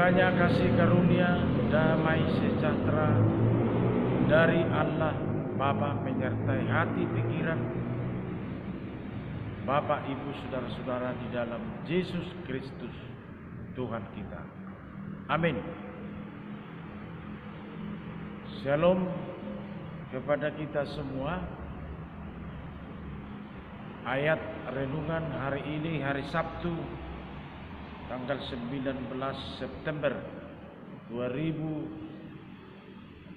Kiranya kasih karunia, damai sejahtera dari Allah Bapa menyertai hati pikiran Bapak, Ibu, saudara-saudara di dalam Yesus Kristus Tuhan kita. Amin. Shalom kepada kita semua. Ayat renungan hari ini, hari Sabtu, tanggal 19 September 2020,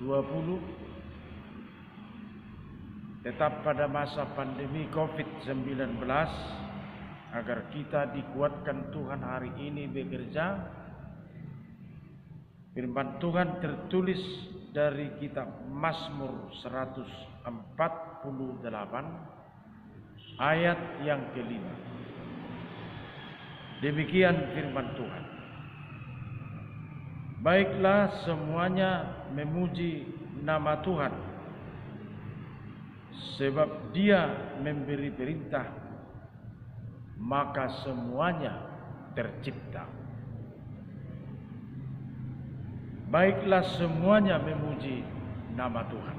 tetap pada masa pandemi COVID-19, agar kita dikuatkan Tuhan hari ini bekerja. Firman Tuhan tertulis dari kitab Mazmur 148 ayat yang kelima. Demikian firman Tuhan. Baiklah semuanya memuji nama Tuhan, sebab Dia memberi perintah, maka semuanya tercipta. Baiklah semuanya memuji nama Tuhan.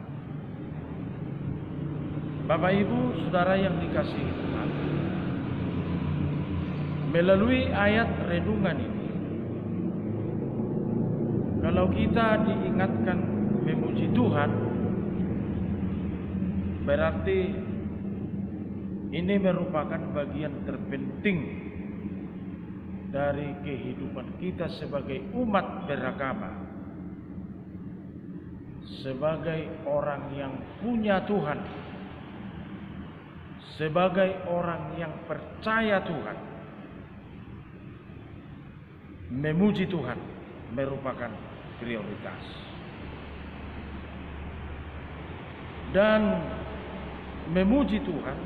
Bapak, Ibu, saudara yang dikasihi Tuhan, melalui ayat renungan ini, kalau kita diingatkan memuji Tuhan, berarti ini merupakan bagian terpenting dari kehidupan kita sebagai umat beragama, sebagai orang yang punya Tuhan, sebagai orang yang percaya Tuhan. Memuji Tuhan merupakan prioritas. Dan memuji Tuhan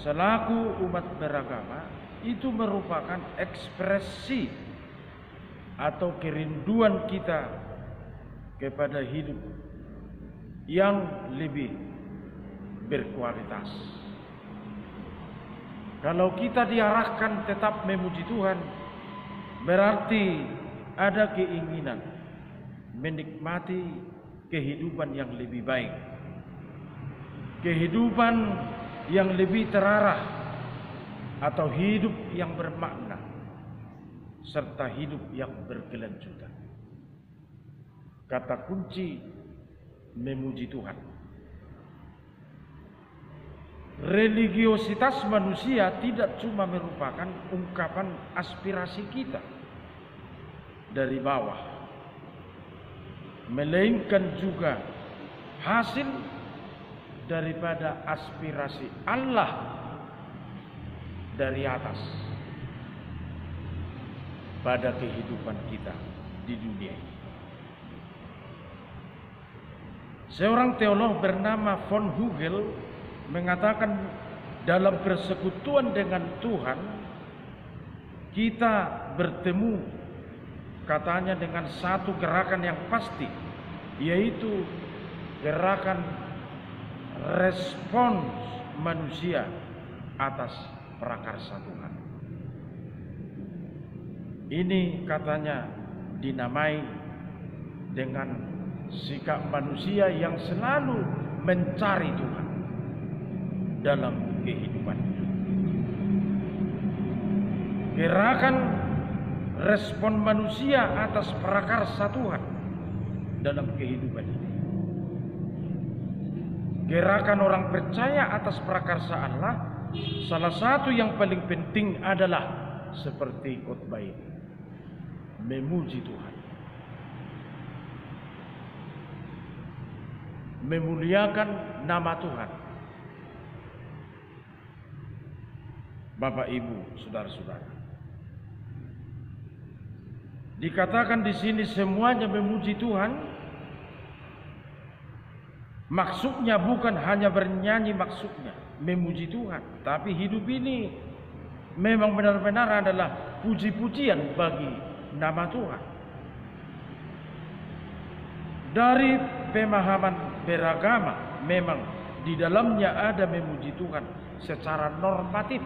selaku umat beragama itu merupakan ekspresi atau kerinduan kita kepada hidup yang lebih berkualitas. Kalau kita diarahkan tetap memuji Tuhan, berarti ada keinginan menikmati kehidupan yang lebih baik, kehidupan yang lebih terarah, atau hidup yang bermakna, serta hidup yang berkelanjutan. Kata kunci memuji Tuhan. Religiositas manusia tidak cuma merupakan ungkapan aspirasi kita dari bawah, melainkan juga hasil daripada aspirasi Allah dari atas pada kehidupan kita di dunia ini. Seorang teolog bernama von Hugel mengatakan, dalam persekutuan dengan Tuhan kita bertemu, katanya, dengan satu gerakan yang pasti, yaitu gerakan respons manusia atas prakarsa Tuhan. Ini, katanya, dinamai dengan sikap manusia yang selalu mencari Tuhan dalam kehidupan. Gerakan respon manusia atas prakarsa Tuhan dalam kehidupan ini. Gerakan orang percaya atas prakarsa Allah, salah satu yang paling penting adalah seperti khotbah ini, memuji Tuhan, memuliakan nama Tuhan. Bapak, Ibu, saudara-saudara, dikatakan di sini semuanya memuji Tuhan. Maksudnya bukan hanya bernyanyi, maksudnya memuji Tuhan, tapi hidup ini memang benar-benar adalah puji-pujian bagi nama Tuhan. Dari pemahaman beragama, memang di dalamnya ada memuji Tuhan secara normatif.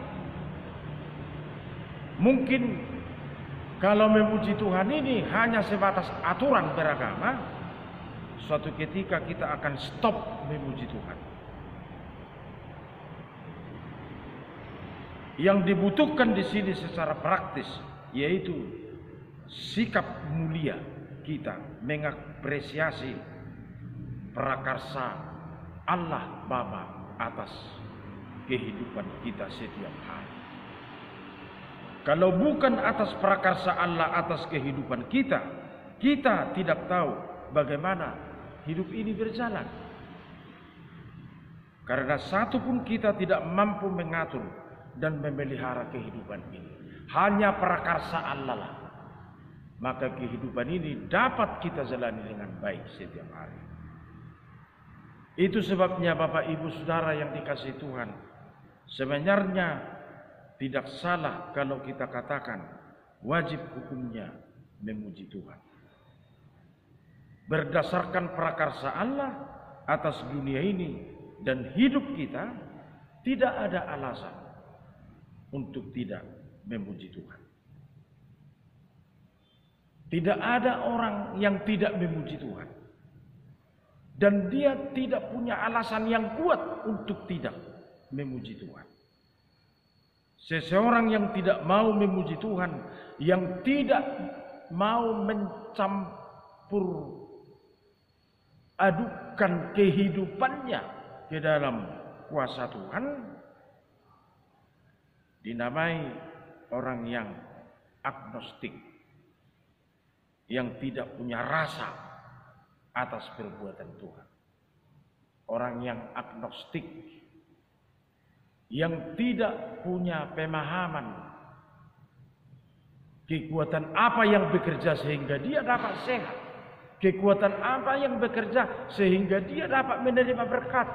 Mungkin Kalau memuji Tuhan ini hanya sebatas aturan beragama, suatu ketika kita akan stop memuji Tuhan. Yang dibutuhkan di sini secara praktis yaitu sikap mulia kita mengapresiasi prakarsa Allah Bapa atas kehidupan kita setiap hari. Kalau bukan atas prakarsa Allah atas kehidupan kita, kita tidak tahu bagaimana hidup ini berjalan. Karena satu pun kita tidak mampu mengatur dan memelihara kehidupan ini. Hanya prakarsa Allah lah. Maka kehidupan ini dapat kita jalani dengan baik setiap hari. Itu sebabnya Bapak Ibu Saudara yang dikasihi Tuhan, sebenarnya tidak salah kalau kita katakan wajib hukumnya memuji Tuhan. Berdasarkan prakarsa Allah atas dunia ini dan hidup kita, tidak ada alasan untuk tidak memuji Tuhan. Tidak ada orang yang tidak memuji Tuhan. Dan dia tidak punya alasan yang kuat untuk tidak memuji Tuhan. Seseorang yang tidak mau memuji Tuhan, yang tidak mau mencampur adukan kehidupannya ke dalam kuasa Tuhan, dinamai orang yang agnostik, yang tidak punya rasa atas perbuatan Tuhan. Orang yang agnostik, yang tidak punya pemahaman kekuatan apa yang bekerja sehingga dia dapat sehat, kekuatan apa yang bekerja sehingga dia dapat menerima berkat,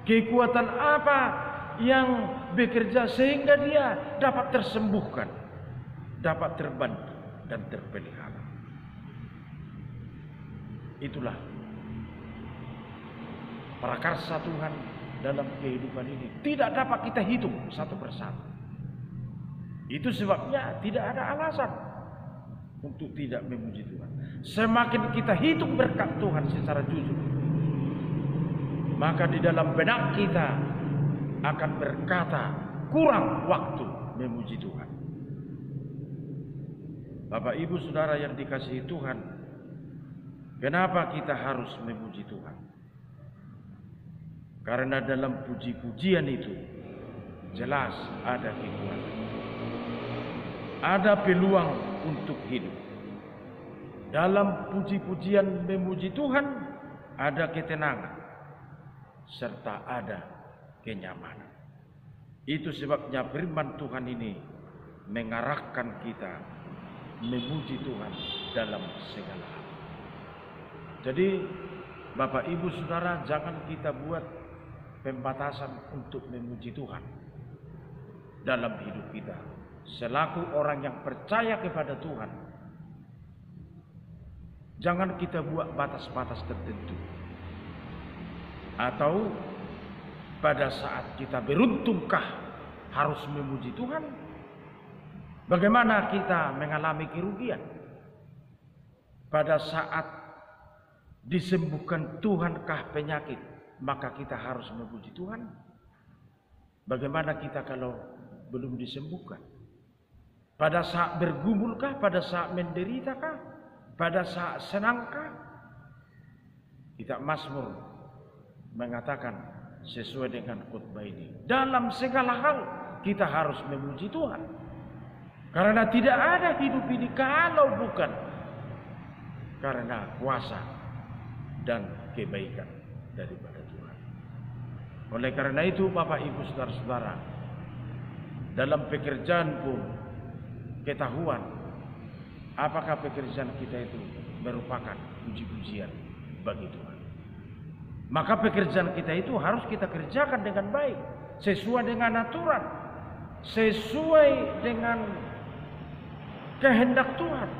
kekuatan apa yang bekerja sehingga dia dapat tersembuhkan, dapat terbantu dan terpelihara. Itulah prakarsa Tuhan dalam kehidupan ini, tidak dapat kita hitung satu persatu. Itu sebabnya tidak ada alasan untuk tidak memuji Tuhan. Semakin kita hitung berkat Tuhan secara jujur, maka di dalam benak kita akan berkata kurang waktu memuji Tuhan. Bapak Ibu Saudara yang dikasihi Tuhan, kenapa kita harus memuji Tuhan? Karena dalam puji-pujian itu jelas ada kekuatan, ada peluang untuk hidup. Dalam puji-pujian memuji Tuhan ada ketenangan serta ada kenyamanan. Itu sebabnya firman Tuhan ini mengarahkan kita memuji Tuhan dalam segala hal. Jadi Bapak Ibu Saudara, jangan kita buat pembatasan untuk memuji Tuhan dalam hidup kita. Selaku orang yang percaya kepada Tuhan, jangan kita buat batas-batas tertentu. Atau pada saat kita beruntungkah harus memuji Tuhan? Bagaimana kita mengalami kerugian? Pada saat disembuhkan Tuhankah penyakit, maka kita harus memuji Tuhan. Bagaimana kita kalau belum disembuhkan? Pada saat bergumulkah? Pada saat menderitakah? Pada saat senangkah? Kita Mazmur mengatakan sesuai dengan khotbah ini, dalam segala hal kita harus memuji Tuhan. Karena tidak ada hidup ini kalau bukan karena kuasa dan kebaikan daripada Tuhan. Oleh karena itu Bapak Ibu Saudara-saudara, dalam pekerjaan pun ketahuan apakah pekerjaan kita itu merupakan puji-pujian bagi Tuhan. Maka pekerjaan kita itu harus kita kerjakan dengan baik, sesuai dengan aturan, sesuai dengan kehendak Tuhan.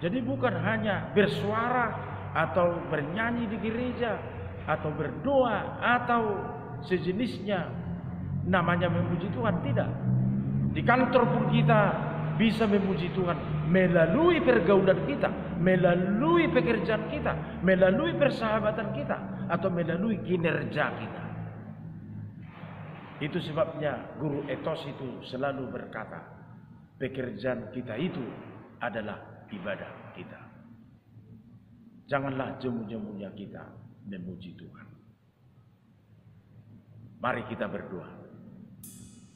Jadi bukan hanya bersuara atau bernyanyi di gereja atau berdoa atau sejenisnya namanya memuji Tuhan, tidak. Di kantor pun kita bisa memuji Tuhan melalui pergaulan kita, melalui pekerjaan kita, melalui persahabatan kita, atau melalui kinerja kita. Itu sebabnya guru etos itu selalu berkata, pekerjaan kita itu adalah ibadah kita. Janganlah jemu-jemunya kita memuji Tuhan. Mari kita berdoa.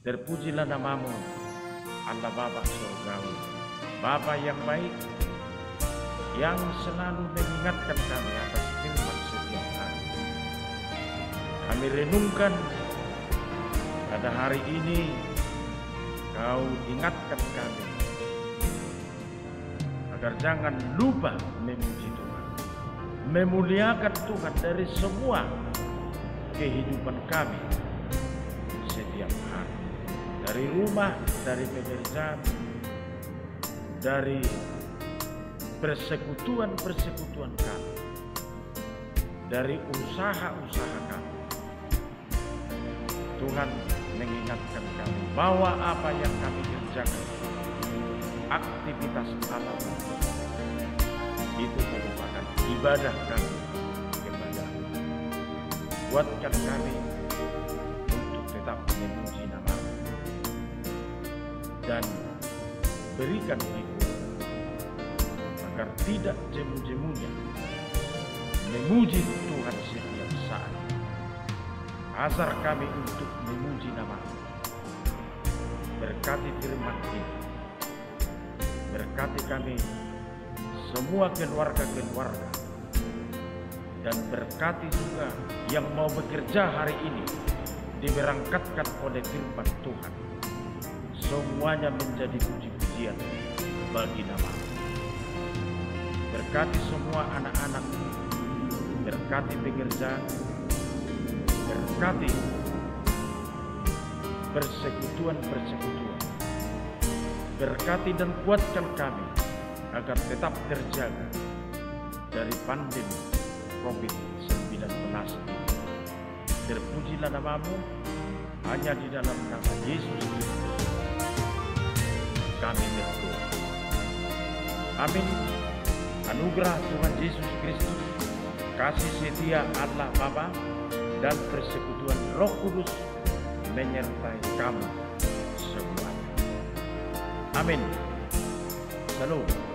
Terpujilah namamu, Allah Bapa Surgawi, Bapa yang baik, yang selalu mengingatkan kami atas firman setiap hari. Kami renungkan pada hari ini, Kau ingatkan kami agar jangan lupa memuji Tuhan, memuliakan Tuhan dari semua kehidupan kami setiap hari. Dari rumah, dari pekerjaan, dari persekutuan-persekutuan kami, dari usaha-usaha kami. Tuhan mengingatkan kami bahwa apa yang kami kerjakan, aktivitas apapun, itu merupakan ibadah kami kepada-Mu. Kuatkan kami untuk tetap memuji nama-Mu, dan berikan hikmat agar tidak jemu-jemunya memuji Tuhan setiap saat. Ajar kami untuk memuji nama-Mu. Berkati firman ini, berkati kami semua keluarga-keluarga, dan berkati juga yang mau bekerja hari ini diberangkatkan oleh firman Tuhan. Semuanya menjadi puji-pujian bagi nama-Mu. Berkati semua anak-anak, berkati pekerjaan, berkati persekutuan-persekutuan. Berkati dan kuatkan kami agar tetap terjaga dari pandemi COVID-19 ini. Terpujilah nama-Mu, hanya di dalam nama Yesus Kristus kami berdoa. Amin. Anugerah Tuhan Yesus Kristus, kasih setia Allah Bapa, dan persekutuan Roh Kudus menyertai kamu semuanya. Amin. Shalom.